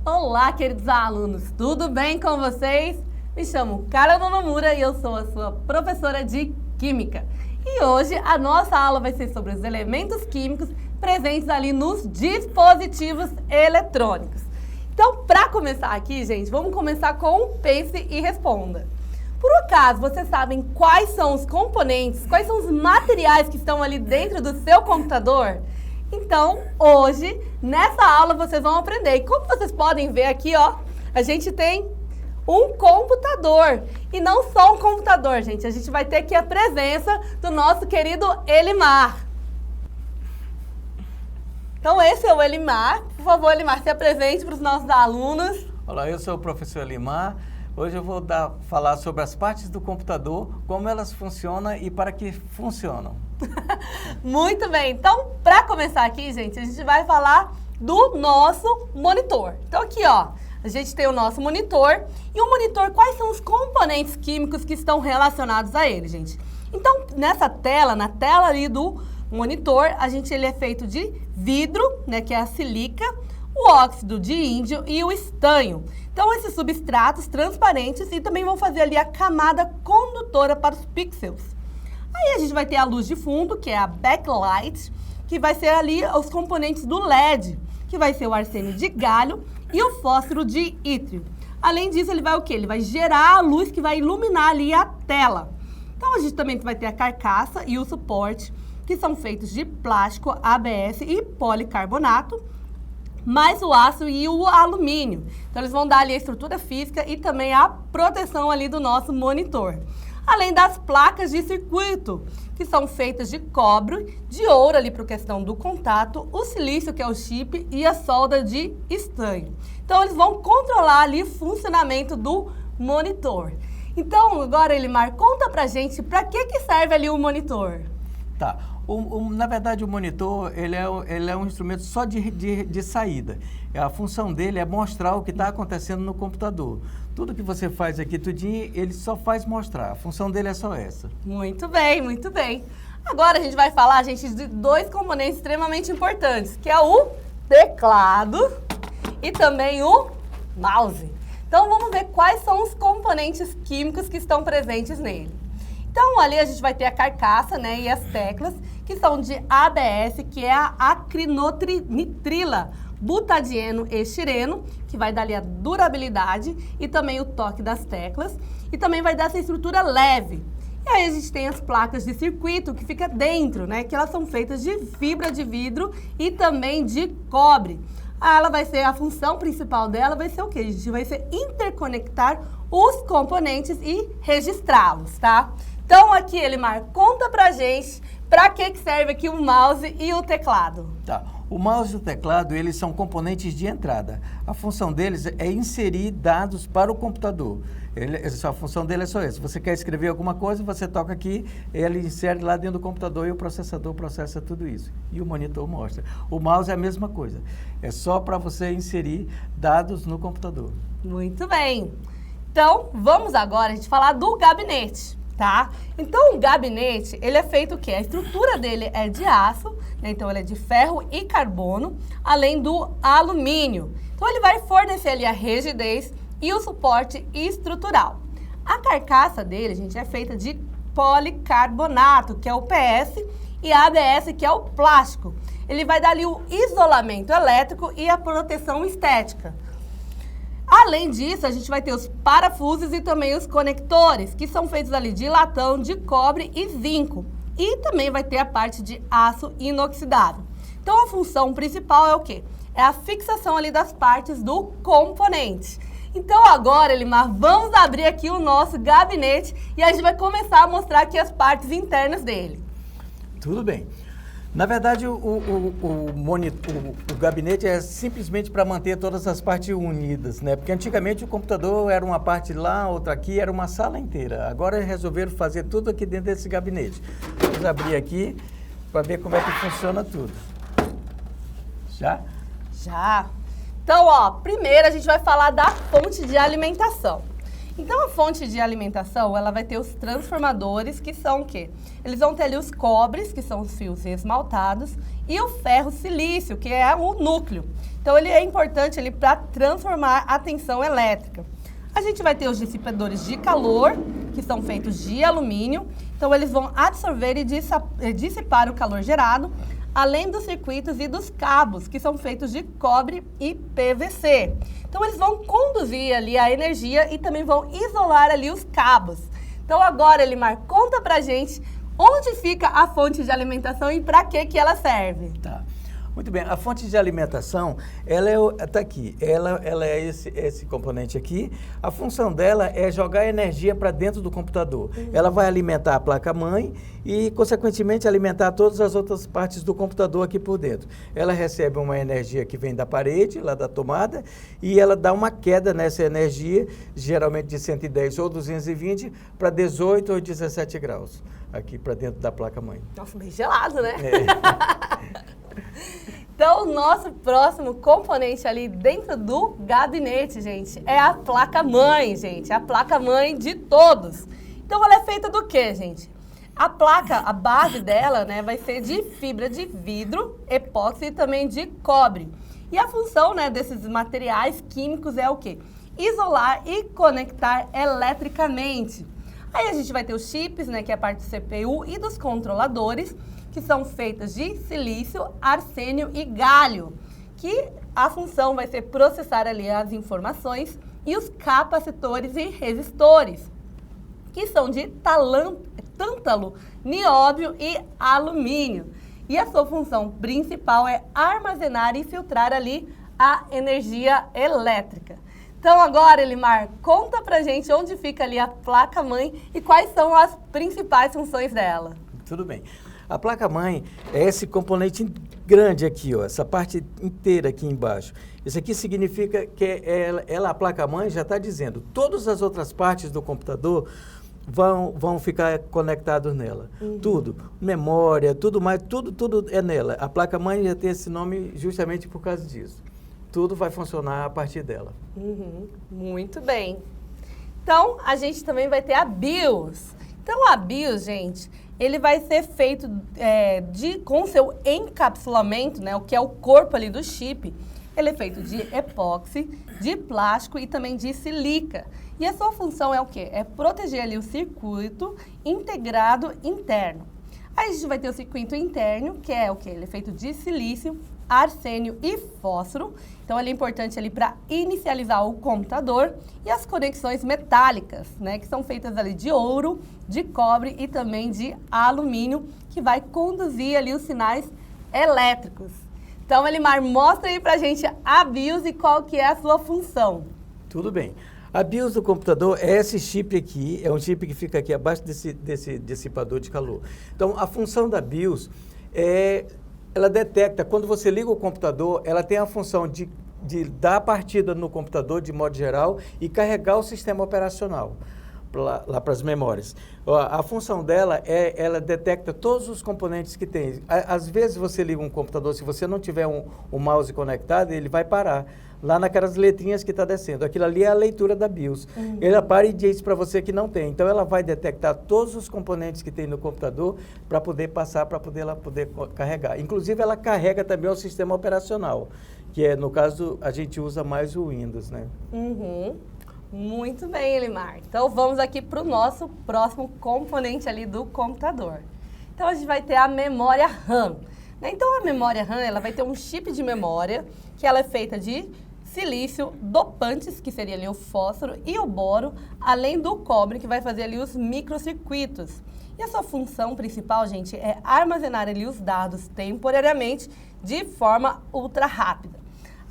Olá, queridos alunos, tudo bem com vocês? Me chamo Carla Nonomura e eu sou a sua professora de Química. E hoje a nossa aula vai ser sobre os elementos químicos presentes ali nos dispositivos eletrônicos. Então, para começar aqui, gente, vamos começar com o Pense e Responda. Por acaso, vocês sabem quais são os componentes, quais são os materiais que estão ali dentro do seu computador? Então, hoje, nessa aula, vocês vão aprender. E como vocês podem ver aqui, ó, a gente tem um computador. E não só um computador, gente. A gente vai ter aqui a presença do nosso querido Elimar. Então, esse é o Elimar. Por favor, Elimar, se apresente para os nossos alunos. Olá, eu sou o professor Elimar. Hoje eu vou falar sobre as partes do computador, como elas funcionam e para que funcionam. Muito bem. Então, para começar aqui, gente, a gente vai falar do nosso monitor. Então, aqui, ó, a gente tem o nosso monitor. E o monitor, quais são os componentes químicos que estão relacionados a ele, gente? Então, nessa tela, na tela ali do monitor, ele é feito de vidro, né, que é a silica, o óxido de índio e o estanho. Então, esses substratos transparentes e também vão fazer ali a camada condutora para os pixels. Aí a gente vai ter a luz de fundo, que é a backlight, que vai ser ali os componentes do LED, que vai ser o arsênio de galho e o fósforo de ítrio. Além disso, ele vai o quê? Ele vai gerar a luz que vai iluminar ali a tela. Então, a gente também vai ter a carcaça e o suporte, que são feitos de plástico, ABS e policarbonato, mais o aço e o alumínio. Então, eles vão dar ali a estrutura física e também a proteção ali do nosso monitor. Além das placas de circuito, que são feitas de cobre, de ouro ali para a questão do contato, o silício, que é o chip, e a solda de estanho. Então, eles vão controlar ali o funcionamento do monitor. Então, agora, Elimar, conta pra gente para que serve ali o monitor. Tá. Na verdade, o monitor ele é um instrumento só de saída. A função dele é mostrar o que está acontecendo no computador. Tudo que você faz aqui, tudinho, ele só faz mostrar. A função dele é só essa. Muito bem, muito bem. Agora a gente vai falar, gente, de dois componentes extremamente importantes, que é o teclado e também o mouse. Então, vamos ver quais são os componentes químicos que estão presentes nele. Então, ali a gente vai ter a carcaça, né, e as teclas, que são de ABS, que é a acrinotrila, butadieno e estireno, que vai dar ali a durabilidade e também o toque das teclas. E também vai dar essa estrutura leve. E aí a gente tem as placas de circuito, que fica dentro, né, que elas são feitas de fibra de vidro e também de cobre. Ela vai ser, a função principal dela vai ser o quê? A gente vai ser interconectar os componentes e registrá-los, tá? Então, aqui, Elimar, conta pra gente para que serve aqui o mouse e o teclado. Tá. O mouse e o teclado, eles são componentes de entrada. A função deles é inserir dados para o computador. A função dele é só essa. Você quer escrever alguma coisa, você toca aqui, ele insere lá dentro do computador e o processador processa tudo isso. E o monitor mostra. O mouse é a mesma coisa. É só para você inserir dados no computador. Muito bem. Então, vamos agora a gente falar do gabinete. Tá? Então, o gabinete, ele é feito o quê? A estrutura dele é de aço, né? Então ele é de ferro e carbono, além do alumínio. Então, ele vai fornecer ali a rigidez e o suporte estrutural. A carcaça dele, gente, é feita de policarbonato, que é o PS, e a ABS, que é o plástico. Ele vai dar ali o isolamento elétrico e a proteção estética. Além disso, a gente vai ter os parafusos e também os conectores, que são feitos ali de latão, de cobre e zinco. E também vai ter a parte de aço inoxidável. Então, a função principal é o quê? É a fixação ali das partes do componente. Então, agora, Elimar, vamos abrir aqui o nosso gabinete e a gente vai começar a mostrar aqui as partes internas dele. Tudo bem. Na verdade, o gabinete é simplesmente para manter todas as partes unidas, né? Porque antigamente o computador era uma parte lá, outra aqui, era uma sala inteira. Agora resolveram fazer tudo aqui dentro desse gabinete. Vamos abrir aqui para ver como é que funciona tudo. Já? Já. Então, ó, primeiro a gente vai falar da fonte de alimentação. Então, a fonte de alimentação, ela vai ter os transformadores, que são o quê? Eles vão ter ali os cobres, que são os fios esmaltados, e o ferro silício, que é o núcleo. Então, ele é importante para transformar a tensão elétrica. A gente vai ter os dissipadores de calor, que são feitos de alumínio. Então, eles vão absorver e dissipar o calor gerado, além dos circuitos e dos cabos, que são feitos de cobre e PVC. Então, eles vão conduzir ali a energia e também vão isolar ali os cabos. Então, agora, Elimar, conta pra gente onde fica a fonte de alimentação e para que ela serve. Tá. Muito bem, a fonte de alimentação, ela tá aqui, ela é esse componente aqui. A função dela é jogar energia para dentro do computador. Ela vai alimentar a placa-mãe e, consequentemente, alimentar todas as outras partes do computador aqui por dentro. Ela recebe uma energia que vem da parede, lá da tomada, e ela dá uma queda nessa energia, geralmente de 110 ou 220 para 18 ou 17 graus, aqui para dentro da placa-mãe. Nossa, bem gelado, né? É. Então, o nosso próximo componente ali dentro do gabinete, gente, é a placa-mãe, gente. A placa-mãe de todos. Então, ela é feita do quê, gente? A placa, a base dela, né, vai ser de fibra de vidro, epóxi e também de cobre. E a função, né, desses materiais químicos é o quê? Isolar e conectar eletricamente. Aí a gente vai ter os chips, né, que é a parte do CPU e dos controladores, que são feitas de silício, arsênio e galho, que a função vai ser processar ali as informações, e os capacitores e resistores, que são de tântalo, nióbio e alumínio. E a sua função principal é armazenar e filtrar ali a energia elétrica. Então agora, Elimar, conta pra gente onde fica ali a placa-mãe e quais são as principais funções dela. Tudo bem. A placa-mãe é esse componente grande aqui, ó, essa parte inteira aqui embaixo. Isso aqui significa que a placa-mãe já está dizendo, todas as outras partes do computador vão ficar conectadas nela. Tudo, memória, tudo mais, tudo é nela. A placa-mãe já tem esse nome justamente por causa disso. Tudo vai funcionar a partir dela. Muito bem. Então, a gente também vai ter a BIOS. Então, a BIOS, gente, ele vai ser feito com seu encapsulamento, né, o que é o corpo ali do chip. Ele é feito de epóxi, de plástico e também de silica. E a sua função é o quê? É proteger ali o circuito integrado interno. Aí a gente vai ter o circuito interno, que é o quê? Ele é feito de silício, arsênio e fósforo. Então, ele é importante ali para inicializar o computador. E as conexões metálicas, né, que são feitas ali de ouro, de cobre e também de alumínio, que vai conduzir ali os sinais elétricos. Então, Elimar, mostra aí pra gente a BIOS e qual que é a sua função. Tudo bem. A BIOS do computador é esse chip aqui, é um chip que fica aqui abaixo desse dissipador de calor. Então, a função da BIOS ela detecta, quando você liga o computador, ela tem a função de dar partida no computador, de modo geral, e carregar o sistema operacional lá para as memórias. A função dela ela detecta todos os componentes que tem. Às vezes você liga um computador, se você não tiver um mouse conectado, ele vai parar lá naquelas letrinhas que está descendo. Aquilo ali é a leitura da BIOS. Ela para e diz para você que não tem. Então, ela vai detectar todos os componentes que tem no computador para poder passar, para ela poder carregar. Inclusive, ela carrega também o sistema operacional, que no caso, a gente usa mais o Windows, né? Muito bem, Elimar. Então, vamos aqui para o nosso próximo componente ali do computador. Então, a gente vai ter a memória RAM. Então, a memória RAM, ela vai ter um chip de memória, que ela é feita de silício, dopantes, que seria ali o fósforo e o boro, além do cobre, que vai fazer ali os microcircuitos. E a sua função principal, gente, é armazenar ali os dados temporariamente de forma ultra rápida.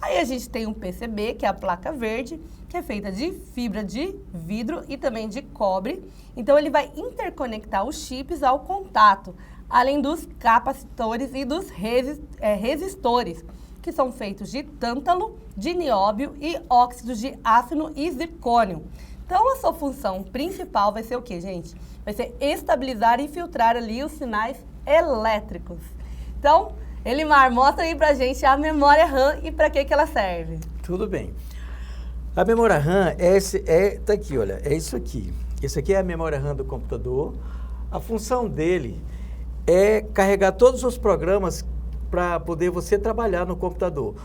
Aí a gente tem um PCB, que é a placa verde, que é feita de fibra de vidro e também de cobre. Então, ele vai interconectar os chips ao contato, além dos capacitores e dos resistores, que são feitos de tântalo, de nióbio e óxidos de áfino e zircônio. Então, a sua função principal vai ser o quê, gente? Vai ser estabilizar e filtrar ali os sinais elétricos. Então, Elimar, mostra aí pra gente a memória RAM e para que ela serve. Tudo bem. A memória RAM tá aqui, olha, é isso aqui. Esse aqui é a memória RAM do computador. A função dele é carregar todos os programas para poder você trabalhar no computador.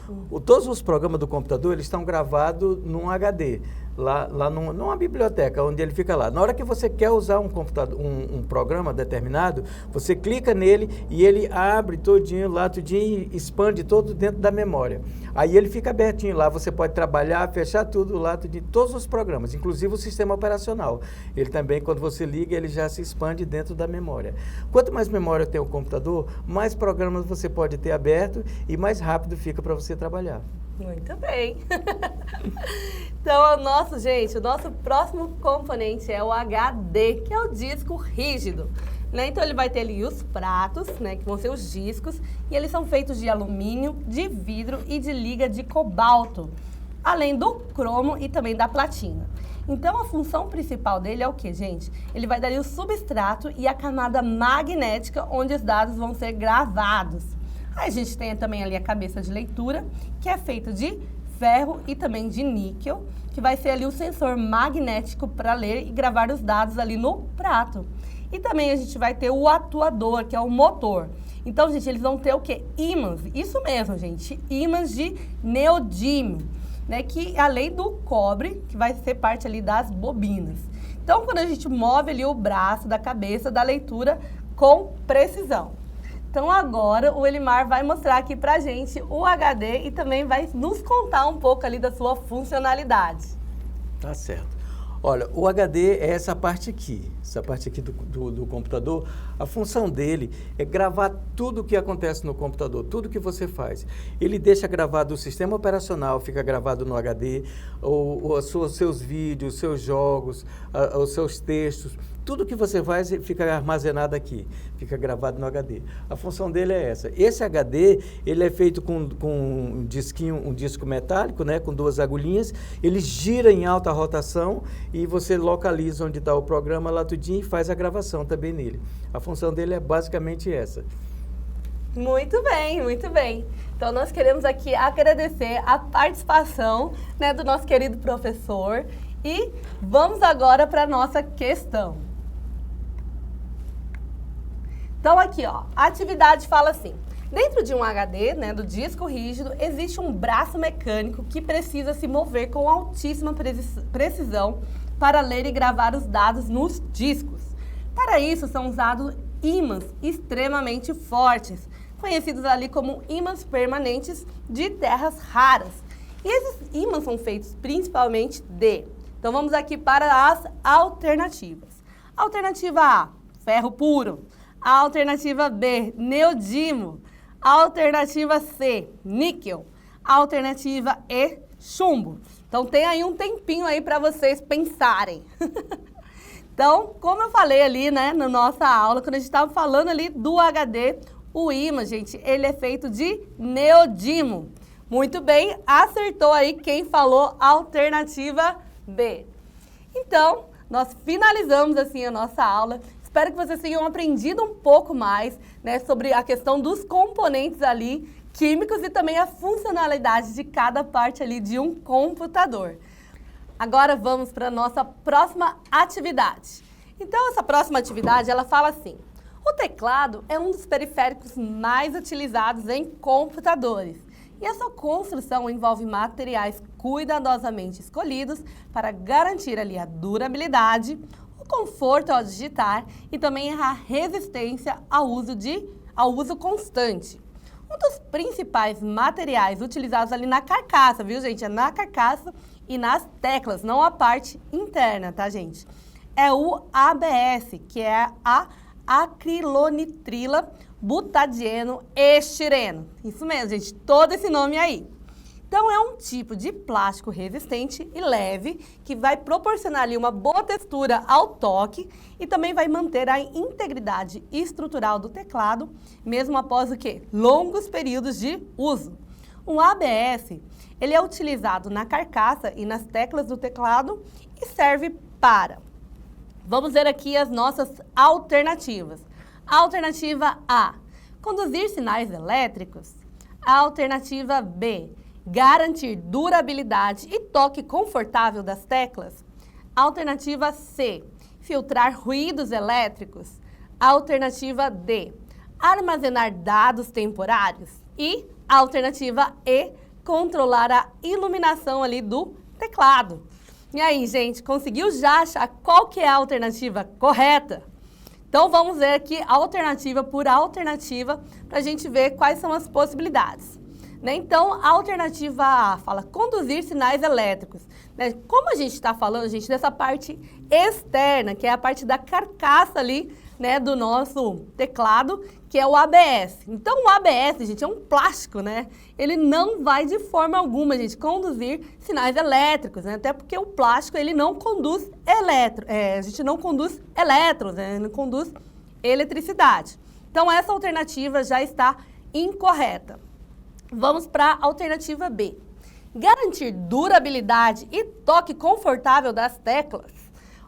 Todos os programas do computador, eles estão gravados num HD, lá numa biblioteca, onde ele fica lá. Na hora que você quer usar um computador, um programa determinado, você clica nele e ele abre todinho e expande todo dentro da memória. Aí ele fica abertinho lá, você pode trabalhar, fechar tudo lá, todos os programas, inclusive o sistema operacional. Ele também, quando você liga, ele já se expande dentro da memória. Quanto mais memória tem o computador, mais programas você pode ter aberto e mais rápido fica para você trabalhar. Muito bem. Então, o nosso próximo componente é o HD, que é o disco rígido. Né? Então, ele vai ter ali os pratos, né, que vão ser os discos, e eles são feitos de alumínio, de vidro e de liga de cobalto, além do cromo e também da platina. Então, a função principal dele é o que, gente? Ele vai dar ali o substrato e a camada magnética onde os dados vão ser gravados. Aí a gente tem também ali a cabeça de leitura, que é feita de ferro e também de níquel, que vai ser ali o sensor magnético para ler e gravar os dados ali no prato. E também a gente vai ter o atuador, que é o motor. Então, gente, eles vão ter o quê? Ímãs. Isso mesmo, gente. Ímãs de neodímio, né? Que além do cobre, que vai ser parte ali das bobinas. Então, quando a gente move ali o braço da cabeça da leitura com precisão. Então, agora o Elimar vai mostrar aqui pra gente o HD e também vai nos contar um pouco ali da sua funcionalidade. Tá certo. Olha, o HD é essa parte aqui do computador. A função dele é gravar tudo o que acontece no computador, tudo que você faz. Ele deixa gravado o sistema operacional, fica gravado no HD, os seus vídeos, os seus jogos, os seus textos. Tudo que você faz fica armazenado aqui, fica gravado no HD. A função dele é essa. Esse HD, ele é feito com um disco metálico, né, com 2 agulhinhas. Ele gira em alta rotação e você localiza onde está o programa lá tudinho e faz a gravação também nele. A função dele é basicamente essa. Muito bem, muito bem. Então, nós queremos aqui agradecer a participação, né, do nosso querido professor. E vamos agora para a nossa questão. Então, aqui, ó, a atividade fala assim: dentro de um HD, né, do disco rígido, existe um braço mecânico que precisa se mover com altíssima precisão para ler e gravar os dados nos discos. Para isso, são usados ímãs extremamente fortes, conhecidos ali como ímãs permanentes de terras raras. E esses ímãs são feitos principalmente de... Então, vamos aqui para as alternativas. Alternativa A, ferro puro. Alternativa B, neodímio. Alternativa C, níquel. Alternativa E, chumbo. Então, tem aí um tempinho aí para vocês pensarem. Então, como eu falei ali, né, na nossa aula, quando a gente estava falando ali do HD, o ímã, gente, ele é feito de neodímio. Muito bem, acertou aí quem falou alternativa B. Então, nós finalizamos assim a nossa aula. Espero que vocês tenham aprendido um pouco mais, né, sobre a questão dos componentes ali químicos e também a funcionalidade de cada parte ali de um computador. Agora vamos para a nossa próxima atividade. Então, essa próxima atividade, ela fala assim: o teclado é um dos periféricos mais utilizados em computadores. E a sua construção envolve materiais cuidadosamente escolhidos para garantir ali a durabilidade, o conforto ao digitar e também a resistência ao uso constante. Um dos principais materiais utilizados ali na carcaça, viu, gente? É na carcaça e nas teclas, não a parte interna, tá, gente? É o ABS, que é a acrilonitrila butadieno estireno. Isso mesmo, gente, todo esse nome aí. Então, é um tipo de plástico resistente e leve que vai proporcionar ali uma boa textura ao toque e também vai manter a integridade estrutural do teclado, mesmo após o quê? Longos períodos de uso. O ABS, ele é utilizado na carcaça e nas teclas do teclado e serve para... Vamos ver aqui as nossas alternativas. Alternativa A, conduzir sinais elétricos. Alternativa B, garantir durabilidade e toque confortável das teclas. Alternativa C, filtrar ruídos elétricos. Alternativa D, armazenar dados temporários. E alternativa E, controlar a iluminação ali do teclado. E aí, gente, conseguiu já achar qual que é a alternativa correta? Então, vamos ver aqui alternativa por alternativa para a gente ver quais são as possibilidades. Né? Então, a alternativa A fala conduzir sinais elétricos. Né? Como a gente está falando, gente, dessa parte externa, que é a parte da carcaça ali, né, do nosso teclado, que é o ABS. Então, o ABS, gente, é um plástico, né? Ele não vai de forma alguma, gente, conduzir sinais elétricos, né? Até porque o plástico, ele não conduz a gente não conduz elétrons, né? Não conduz eletricidade. Então, essa alternativa já está incorreta. Vamos para a alternativa B. Garantir durabilidade e toque confortável das teclas.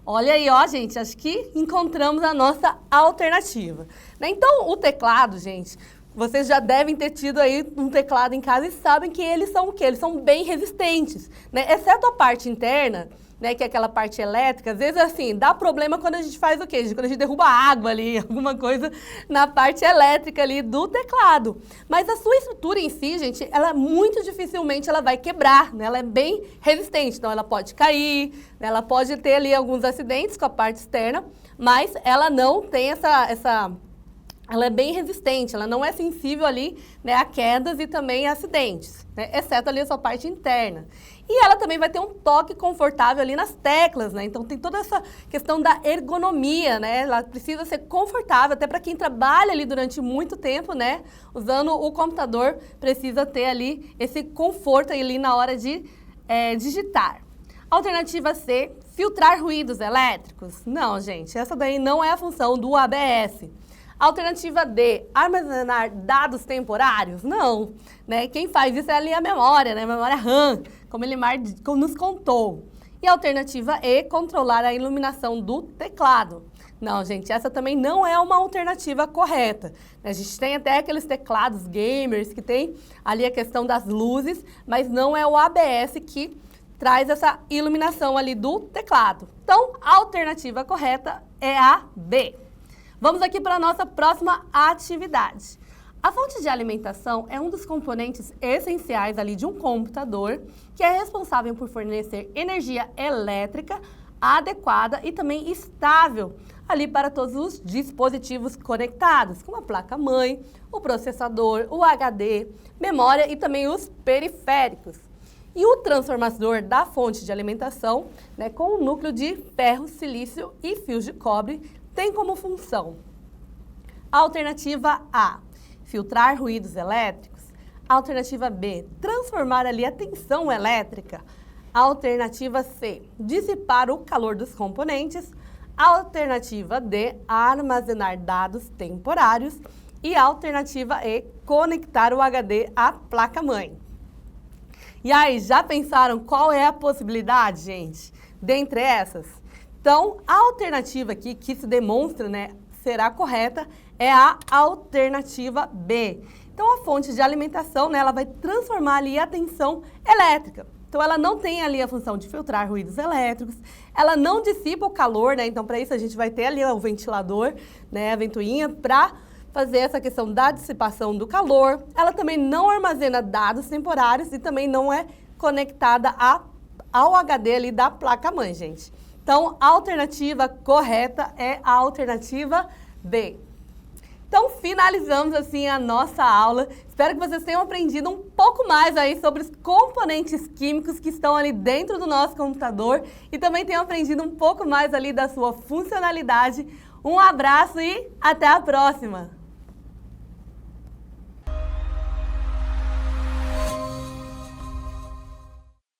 Olha aí, ó, gente, acho que encontramos a nossa alternativa. Né? Então, o teclado, gente, vocês já devem ter tido aí um teclado em casa e sabem que eles são o quê? Eles são bem resistentes, né? Exceto a parte interna, né, que é aquela parte elétrica, às vezes, assim, dá problema quando a gente faz o quê? Quando a gente derruba água ali, alguma coisa na parte elétrica ali do teclado. Mas a sua estrutura em si, gente, ela muito dificilmente ela vai quebrar, né? Ela é bem resistente, então ela pode cair, né? Ela pode ter ali alguns acidentes com a parte externa, mas ela não tem ela é bem resistente, ela não é sensível ali, né, a quedas e também a acidentes, né, exceto ali a sua parte interna. E ela também vai ter um toque confortável ali nas teclas, né? Então tem toda essa questão da ergonomia, né? Ela precisa ser confortável, até para quem trabalha ali durante muito tempo, né? Usando o computador, precisa ter ali esse conforto ali na hora de digitar. Alternativa C, filtrar ruídos elétricos. Não, gente, essa daí não é a função do ABS. Alternativa D, armazenar dados temporários? Não, né? Quem faz isso é ali a memória, né? A memória RAM, como ele nos contou. E a alternativa E, controlar a iluminação do teclado. Não, gente, essa também não é uma alternativa correta. A gente tem até aqueles teclados gamers que tem ali a questão das luzes, mas não é o ABS que traz essa iluminação ali do teclado. Então, a alternativa correta é a B. Vamos aqui para a nossa próxima atividade. A fonte de alimentação é um dos componentes essenciais ali de um computador que é responsável por fornecer energia elétrica adequada e também estável ali para todos os dispositivos conectados, como a placa-mãe, o processador, o HD, memória e também os periféricos. E o transformador da fonte de alimentação, né, com o núcleo de ferro, silício e fios de cobre, tem como função alternativa A, filtrar ruídos elétricos. Alternativa B, transformar ali a tensão elétrica. Alternativa C, dissipar o calor dos componentes. Alternativa D, armazenar dados temporários. E alternativa E, conectar o HD à placa-mãe. E aí, já pensaram qual é a possibilidade, gente, dentre essas? Então, a alternativa aqui que se demonstra, né, será correta é a alternativa B. Então, a fonte de alimentação, né, ela vai transformar ali a tensão elétrica. Então, ela não tem ali a função de filtrar ruídos elétricos, ela não dissipa o calor, né? Então, para isso a gente vai ter ali o ventilador, né, a ventoinha, para fazer essa questão da dissipação do calor. Ela também não armazena dados temporários e também não é conectada ao HD ali da placa-mãe, gente. Então, a alternativa correta é a alternativa B. Então, finalizamos assim a nossa aula. Espero que vocês tenham aprendido um pouco mais aí sobre os componentes químicos que estão ali dentro do nosso computador e também tenham aprendido um pouco mais ali da sua funcionalidade. Um abraço e até a próxima!